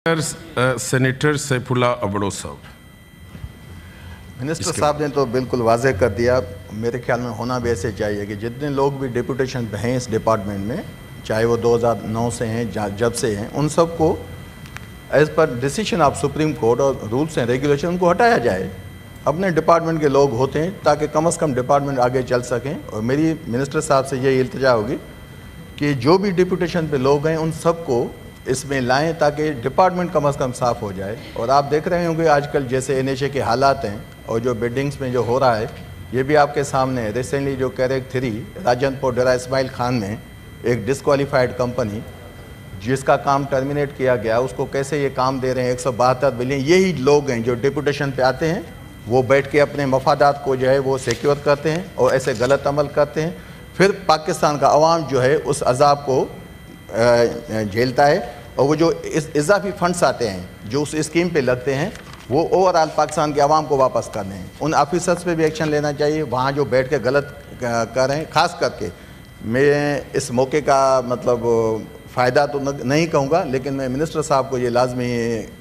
Senator Saifullah Abro साहब। Minister साहब ने तो बिल्कुल वाज़ेह कर दिया। मेरे ख्याल में होना भी ऐसे चाहिए कि जितने लोग भी डिप्यूटेशन पे हैं इस डिपार्टमेंट में, चाहे वो 2009 से हैं जब से हैं, उन सबको as per decision of supreme court और रूल्स एंड रेगुलेशन उनको हटाया जाए। अपने डिपार्टमेंट के लोग होते हैं ताकि कम से कम डिपार्टमेंट आगे चल सकें। और मेरी मिनिस्टर साहब से यही इल्तिजा होगी कि जो भी डिप्यूटेशन पे लोग हैं उन सबको इसमें लाएं ताकि डिपार्टमेंट कम से कम साफ़ हो जाए। और आप देख रहे होंगे आजकल जैसे NHA के हालात हैं और जो बिल्डिंग्स में जो हो रहा है, ये भी आपके सामने है। रिसेंटली जो कैरेक 3 राजनपुर डेरा इस्माइल खान में एक डिसक्वालीफाइड कंपनी जिसका काम टर्मिनेट किया गया, उसको कैसे ये काम दे रहे हैं 172 बिलियन। यही लोग हैं जो डिप्यूटेशन पे आते हैं, वो बैठ के अपने मफादात को जो है वो सिक्योर करते हैं और ऐसे गलत अमल करते हैं। फिर पाकिस्तान का अवाम जो है उस अजाब को झेलता है। और वो जो इजाफी फंड्स आते हैं जो उस स्कीम पे लगते हैं, वो ओवरऑल पाकिस्तान के अवाम को वापस करने हैं। उन ऑफिसर्स पे भी एक्शन लेना चाहिए वहाँ जो बैठ के गलत कर रहे हैं। ख़ास करके मैं इस मौके का मतलब फ़ायदा तो नहीं कहूँगा, लेकिन मैं मिनिस्टर साहब को ये लाजमी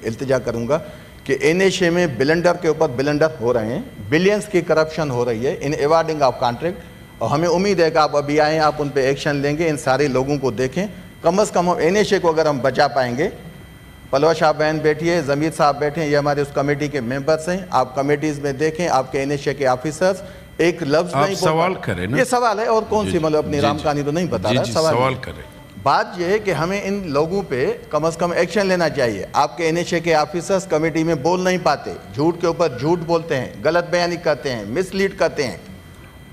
इल्तिजा करूँगा कि NHA में बिलेंडर के ऊपर बिलेंडर हो रहे हैं, बिलियंस की करप्शन हो रही है इन अवार्डिंग ऑफ कॉन्ट्रैक्ट। और हमें उम्मीद है कि आप अभी आएँ, आप उन पर एक्शन लेंगे, इन सारे लोगों को देखें। कम से कम NHA को अगर हम बचा पाएंगे। पलवा शाह बहन बैठी है, ज़मीर साहब बैठे हैं, ये हमारे उस कमेटी के मेंबर्स हैं। आप कमेटीज़ में देखें, आपके NHA के ऑफिसर्स एक लफ्ज़ नहीं सवाल करें ना, ये सवाल है और कौन सी मतलब अपनी राम कहानी तो नहीं बता रहा। सवाल करें। बात यह है कि हमें इन लोगों पे कम से कम एक्शन लेना चाहिए। आपके NHA के ऑफिसर्स कमेटी में बोल नहीं पाते, झूठ के ऊपर झूठ बोलते हैं, गलत बयानी करते हैं, मिसलीड करते हैं।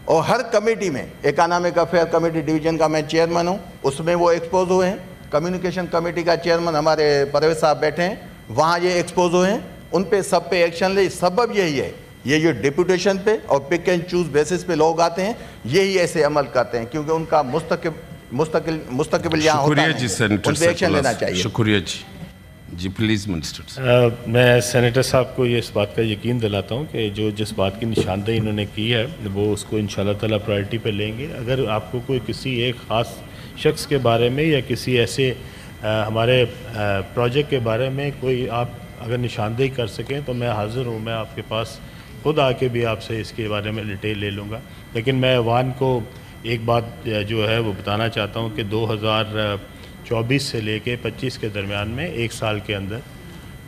और हर कमेटी में, इकोनॉमिक अफेयर कमेटी डिवीज़न का मैं चेयरमैन हूँ, उसमें वो एक्सपोज हुए हैं। कम्युनिकेशन कमेटी का चेयरमैन हमारे परवेज साहब बैठे हैं, वहाँ ये एक्सपोज हुए हैं। उन पे सब पे एक्शन ले। सबब यही है, ये जो डिप्यूटेशन पे और पिक एंड चूज बेसिस पे लोग आते हैं, यही ऐसे अमल करते हैं क्योंकि उनका मुस्तकबिल यहाँ होता है। उन पे एक्शन लेना चाहिए। शुक्रिया जी प्लीज़ मिनिस्टर। मैं सेनेटर साहब को ये इस बात का यकीन दिलाता हूँ कि जो जिस बात की निशानदेही इन्होंने की है वो उसको इंशाल्लाह ताला प्रायोरिटी पे लेंगे। अगर आपको कोई किसी एक ख़ास शख्स के बारे में या किसी ऐसे हमारे प्रोजेक्ट के बारे में कोई आप अगर निशानदेही कर सकें तो मैं हाज़िर हूँ। मैं आपके पास खुद आके भी आपसे इसके बारे में डिटेल ले लूँगा। लेकिन मैं अवान को एक बात जो है वो बताना चाहता हूँ कि 2024 से लेके 25 के दरमियान में एक साल के अंदर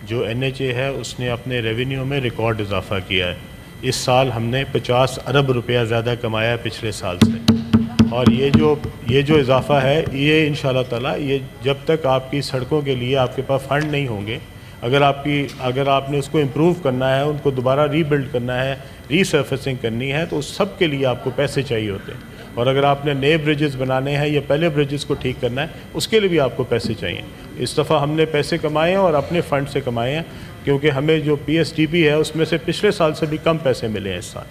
जो NHA है उसने अपने रेवेन्यू में रिकॉर्ड इजाफा किया है। इस साल हमने 50 अरब रुपया ज़्यादा कमाया है पिछले साल से। और ये जो इजाफा है ये इंशाल्लाह ताला ये जब तक आपकी सड़कों के लिए आपके पास फ़ंड नहीं होंगे, अगर आपने उसको इम्प्रूव करना है, उनको दोबारा रीबिल्ड करना है, रीसर्फेसिंग करनी है, तो उस सब के लिए आपको पैसे चाहिए होते हैं। और अगर आपने नए ब्रिजेस बनाने हैं या पहले ब्रिजेस को ठीक करना है, उसके लिए भी आपको पैसे चाहिए। इस दफ़ा हमने पैसे कमाए हैं और अपने फ़ंड से कमाए हैं, क्योंकि हमें जो PSDP है उसमें से पिछले साल से भी कम पैसे मिले हैं इस साल।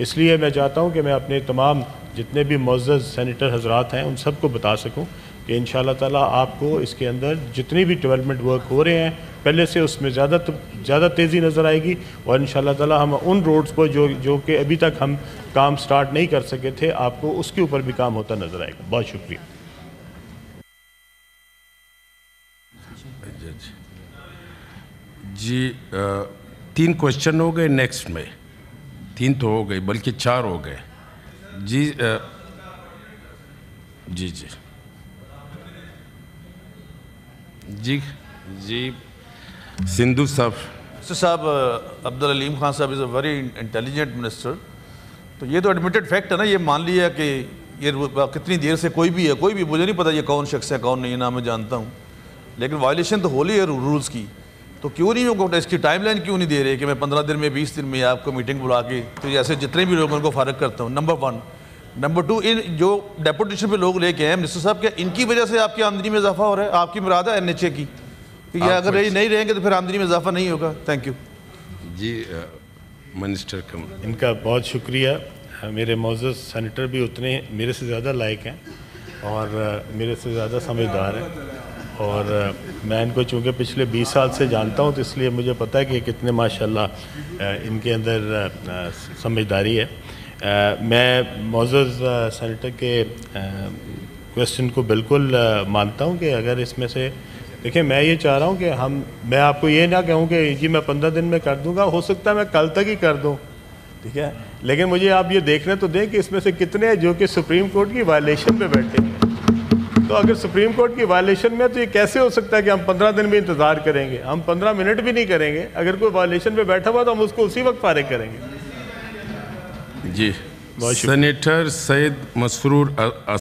इसलिए मैं चाहता हूँ कि मैं अपने तमाम जितने भी मुअज़्ज़ज़ सेनेटर हज़रात हैं उन सबको बता सकूँ कि इंशाल्लाह ताला आपको इसके अंदर जितनी भी डेवलपमेंट वर्क हो रहे हैं पहले से उसमें ज़्यादा तेज़ी नज़र आएगी। और इंशाल्लाह ताला हम उन रोड्स पर जो कि अभी तक हम काम स्टार्ट नहीं कर सके थे, आपको उसके ऊपर भी काम होता नज़र आएगा। बहुत शुक्रिया जी। 3 क्वेश्चन हो गए, नेक्स्ट में 3 तो हो गए बल्कि 4 हो गए जी। जी सिंधु साहब। अब्दुल अलीम खान साहब is a very intelligent minister. तो ये तो एडमिटेड फैक्ट है ना, ये मान लिया कि ये कितनी देर से कोई भी है, मुझे नहीं पता ये कौन शख्स है कौन नहीं, ना मैं जानता हूँ, लेकिन वायलेशन तो हो रही है रूल्स की। तो क्यों नहीं वो इसकी टाइमलाइन क्यों नहीं दे रहे कि मैं 15 दिन में 20 दिन में आपको मीटिंग बुला के तो ऐसे जितने भी लोग उनको फारग करता हूँ। नंबर 1। नंबर 2, इन जो डेपुटेशन पे लोग लेके हैं मिनिस्टर साहब, क्या इनकी वजह से आपकी आमदनी में इजाफा हो रहा है? आपकी मुराद है NHA की कि ये अगर ये नहीं रहेंगे तो फिर आमदनी में इजाफा नहीं होगा? Thank you ji. मिनिस्टर इनका बहुत शुक्रिया। मेरे मुअज़्ज़ज़ सेनेटर भी उतने मेरे से ज़्यादा लायक हैं और मेरे से ज़्यादा समझदार हैं। और मैं इनको चूँकि पिछले 20 साल से जानता हूँ तो इसलिए मुझे पता है कि कितने माशाल्लाह इनके अंदर समझदारी है। मैं मुअज़्ज़ज़ सेनेटर के क्वेश्चन को बिल्कुल मानता हूँ कि अगर इसमें से देखिए, मैं ये चाह रहा हूँ कि मैं आपको ये ना कहूँ कि जी मैं 15 दिन में कर दूंगा, हो सकता है मैं कल तक ही कर दूँ, ठीक है, लेकिन मुझे आप ये देखने तो दें कि इसमें से कितने हैं जो कि सुप्रीम कोर्ट की वायलेशन में बैठे हैं। तो अगर सुप्रीम कोर्ट की वायलेशन में, तो ये कैसे हो सकता है कि हम 15 दिन में इंतज़ार करेंगे? हम 15 मिनट भी नहीं करेंगे। अगर कोई वायलेशन में बैठा हुआ तो हम उसको उसी वक्त फारिग करेंगे। जी, सेनेटर सैयद मसरूर